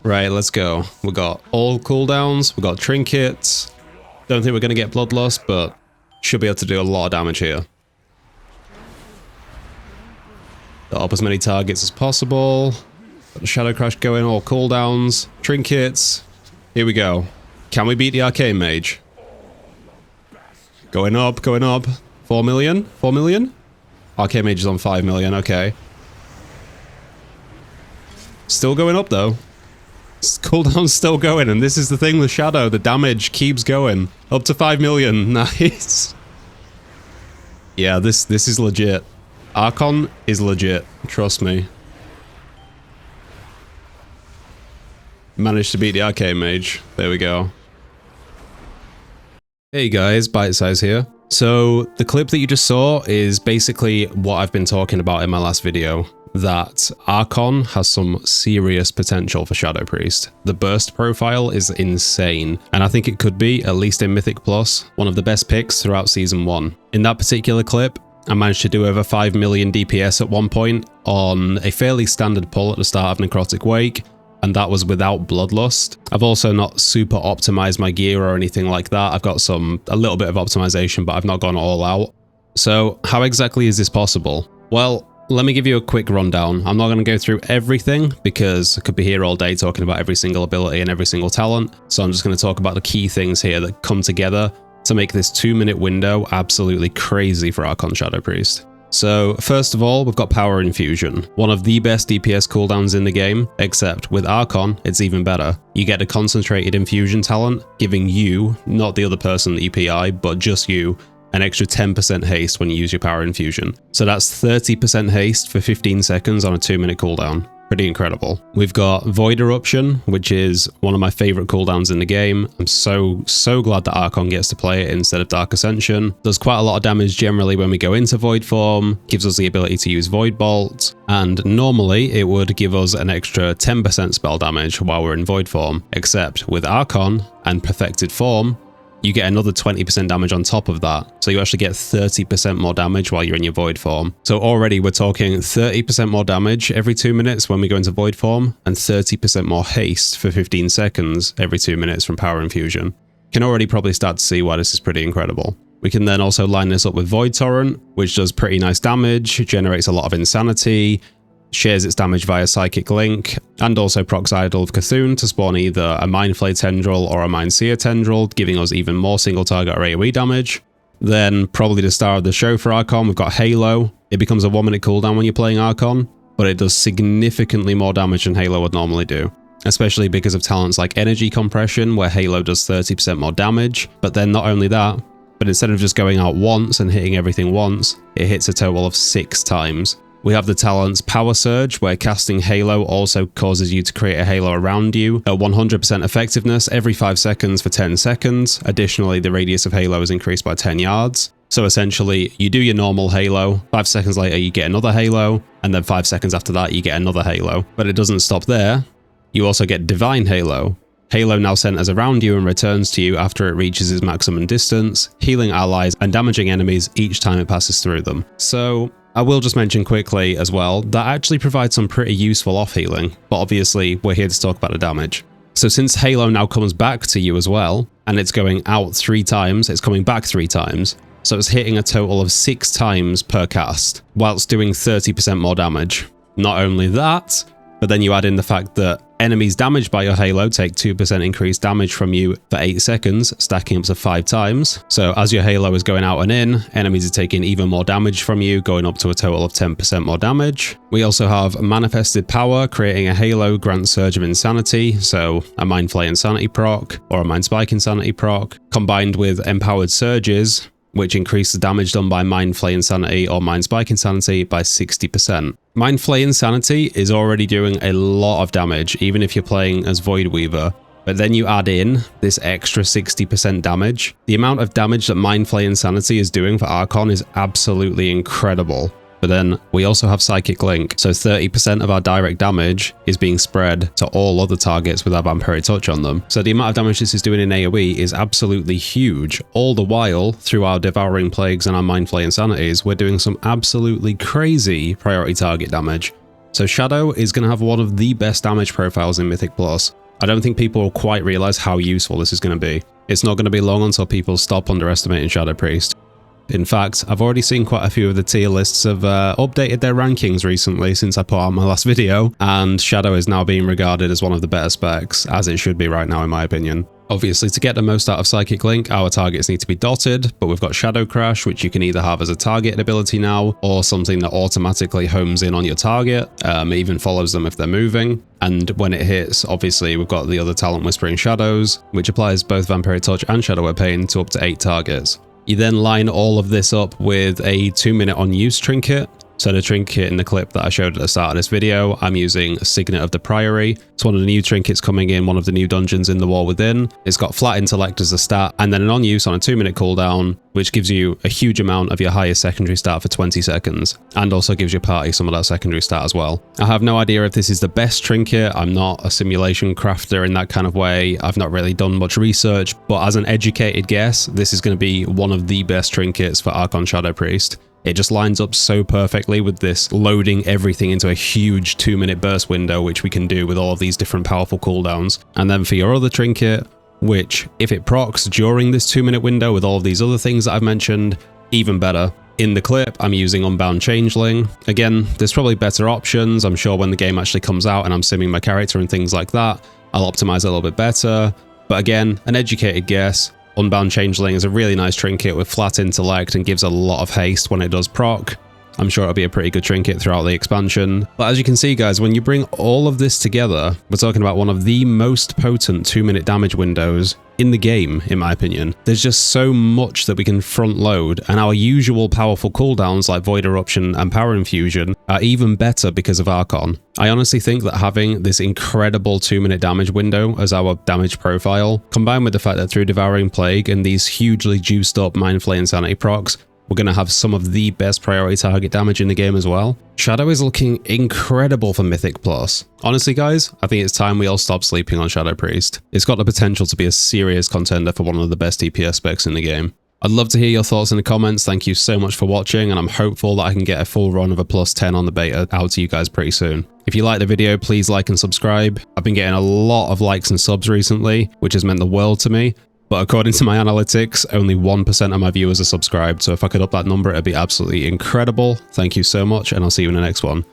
Right, let's go. We got all cooldowns, we got trinkets. Don't think we're going to get bloodlust, but should be able to do a lot of damage here. Got up as many targets as possible. Got the Shadow Crash going, all cooldowns, trinkets. Here we go. Can we beat the Arcane Mage? Going up, going up. 4 million? 4 million? Arcane Mage is on 5 million, okay. Still going up though. Cooldown's still going, and this is the thing with Shadow, the damage keeps going. Up to 5 million, nice. Yeah, this is legit. Archon is legit, trust me. Managed to beat the Arcane Mage, there we go. Hey guys, Bite Size here. So, the clip that you just saw is basically what I've been talking about in my last video. That Archon has some serious potential for Shadow Priest. The burst profile is insane, and I think it could be, at least in Mythic Plus, one of the best picks throughout Season 1. In that particular clip, I managed to do over 5 million DPS at one point on a fairly standard pull at the start of Necrotic Wake, and that was without Bloodlust. I've also not super optimized my gear or anything like that. I've got a little bit of optimization, but I've not gone all out. So how exactly is this possible? Well, let me give you a quick rundown. I'm not going to go through everything because I could be here all day talking about every single ability and every single talent. So I'm just going to talk about the key things here that come together to make this 2-minute window absolutely crazy for Archon Shadow Priest. So first of all, we've got Power Infusion, one of the best DPS cooldowns in the game, except with Archon, it's even better. You get a concentrated infusion talent, giving you, not the other person that you PI, but just you, an extra 10% haste when you use your Power Infusion. So that's 30% haste for 15 seconds on a 2-minute cooldown. Pretty incredible. We've got Void Eruption, which is one of my favorite cooldowns in the game. I'm so glad that Archon gets to play it instead of Dark Ascension. Does quite a lot of damage generally when we go into Void form, gives us the ability to use Void Bolt, and normally it would give us an extra 10% spell damage while we're in Void form, except with Archon and Perfected form, you get another 20% damage on top of that. So you actually get 30% more damage while you're in your Void form. So already we're talking 30% more damage every 2 minutes when we go into Void form, and 30% more haste for 15 seconds every 2 minutes from Power Infusion. Can already probably start to see why this is pretty incredible. We can then also line this up with Void Torrent, which does pretty nice damage, generates a lot of insanity, shares its damage via Psychic Link, and also procs Idol of Cthulhu to spawn either a Mind Flay Tendril or a Mind Seer Tendril, giving us even more single target or AoE damage. Then, probably the star of the show for Archon, we've got Halo. It becomes a 1-minute cooldown when you're playing Archon, but it does significantly more damage than Halo would normally do. Especially because of talents like Energy Compression, where Halo does 30% more damage, but then not only that, but instead of just going out once and hitting everything once, it hits a total of 6 times. We have the talents Power Surge, where casting Halo also causes you to create a halo around you at 100% effectiveness every 5 seconds for 10 seconds. Additionally, the radius of Halo is increased by 10 yards. So essentially, you do your normal Halo, 5 seconds later you get another Halo, and then 5 seconds after that you get another Halo. But it doesn't stop there. You also get Divine Halo. Halo now centers around you and returns to you after it reaches its maximum distance, healing allies and damaging enemies each time it passes through them. So I will just mention quickly as well, that actually provides some pretty useful off-healing, but obviously we're here to talk about the damage. So since Halo now comes back to you as well, and it's going out 3 times, it's coming back 3 times, so it's hitting a total of 6 times per cast, whilst doing 30% more damage. Not only that, but then you add in the fact that enemies damaged by your Halo take 2% increased damage from you for 8 seconds, stacking up to 5 times. So as your Halo is going out and in, enemies are taking even more damage from you, going up to a total of 10% more damage. We also have Manifested Power, creating a Halo grants Surge of Insanity, so a Mind Flay Insanity proc, or a Mind Spike Insanity proc, combined with Empowered Surges, which increase the damage done by Mind Flay Insanity or Mind Spike Insanity by 60%. Mind Flay Insanity is already doing a lot of damage, even if you're playing as Void Weaver, but then you add in this extra 60% damage. The amount of damage that Mind Flay Insanity is doing for Archon is absolutely incredible. But then we also have Psychic Link, so 30% of our direct damage is being spread to all other targets with our Vampiric Touch on them. So the amount of damage this is doing in AoE is absolutely huge. All the while, through our Devouring Plagues and our Mind Flay Insanities, we're doing some absolutely crazy priority target damage. So Shadow is going to have one of the best damage profiles in Mythic Plus. I don't think people will quite realize how useful this is going to be. It's not going to be long until people stop underestimating Shadow Priest. In fact, I've already seen quite a few of the tier lists have updated their rankings recently since I put out my last video, and Shadow is now being regarded as one of the better specs, as it should be right now in my opinion. Obviously, to get the most out of Psychic Link, our targets need to be dotted, but we've got Shadow Crash, which you can either have as a target ability now, or something that automatically homes in on your target, even follows them if they're moving. And when it hits, obviously we've got the other talent Whispering Shadows, which applies both Vampiric Touch and Shadow Word Pain to up to 8 targets. You then line all of this up with a 2-minute on use trinket. So the trinket in the clip that I showed at the start of this video, I'm using Signet of the Priory. It's one of the new trinkets coming in one of the new dungeons in the War Within. It's got Flat Intellect as a stat, and then an on use on a 2-minute cooldown, which gives you a huge amount of your highest secondary stat for 20 seconds, and also gives your party some of that secondary stat as well. I have no idea if this is the best trinket. I'm not a simulation crafter in that kind of way. I've not really done much research, but as an educated guess, this is going to be one of the best trinkets for Archon Shadow Priest. It just lines up so perfectly with this loading everything into a huge 2-minute burst window, which we can do with all of these different powerful cooldowns. And then for your other trinket, which if it procs during this 2-minute window with all of these other things that I've mentioned, even better. In the clip, I'm using Unbound Changeling. Again, there's probably better options. I'm sure when the game actually comes out and I'm simming my character and things like that, I'll optimize it a little bit better. But again, an educated guess. Unbound Changeling is a really nice trinket with Flat Intellect and gives a lot of haste when it does proc. I'm sure it'll be a pretty good trinket throughout the expansion. But as you can see guys, when you bring all of this together, we're talking about one of the most potent 2-minute damage windows in the game, in my opinion. There's just so much that we can front load, and our usual powerful cooldowns like Void Eruption and Power Infusion are even better because of Archon. I honestly think that having this incredible 2-minute damage window as our damage profile, combined with the fact that through Devouring Plague and these hugely juiced up Mind Flay Insanity procs, we're going to have some of the best priority target damage in the game as well. Shadow is looking incredible for Mythic Plus. Honestly guys, I think it's time we all stop sleeping on Shadow Priest. It's got the potential to be a serious contender for one of the best DPS specs in the game. I'd love to hear your thoughts in the comments. Thank you so much for watching, and I'm hopeful that I can get a full run of a +10 on the beta out to you guys pretty soon. If you like the video, please like and subscribe. I've been getting a lot of likes and subs recently, which has meant the world to me. But according to my analytics, only 1% of my viewers are subscribed, so if I could up that number, it'd be absolutely incredible. Thank you so much, and I'll see you in the next one.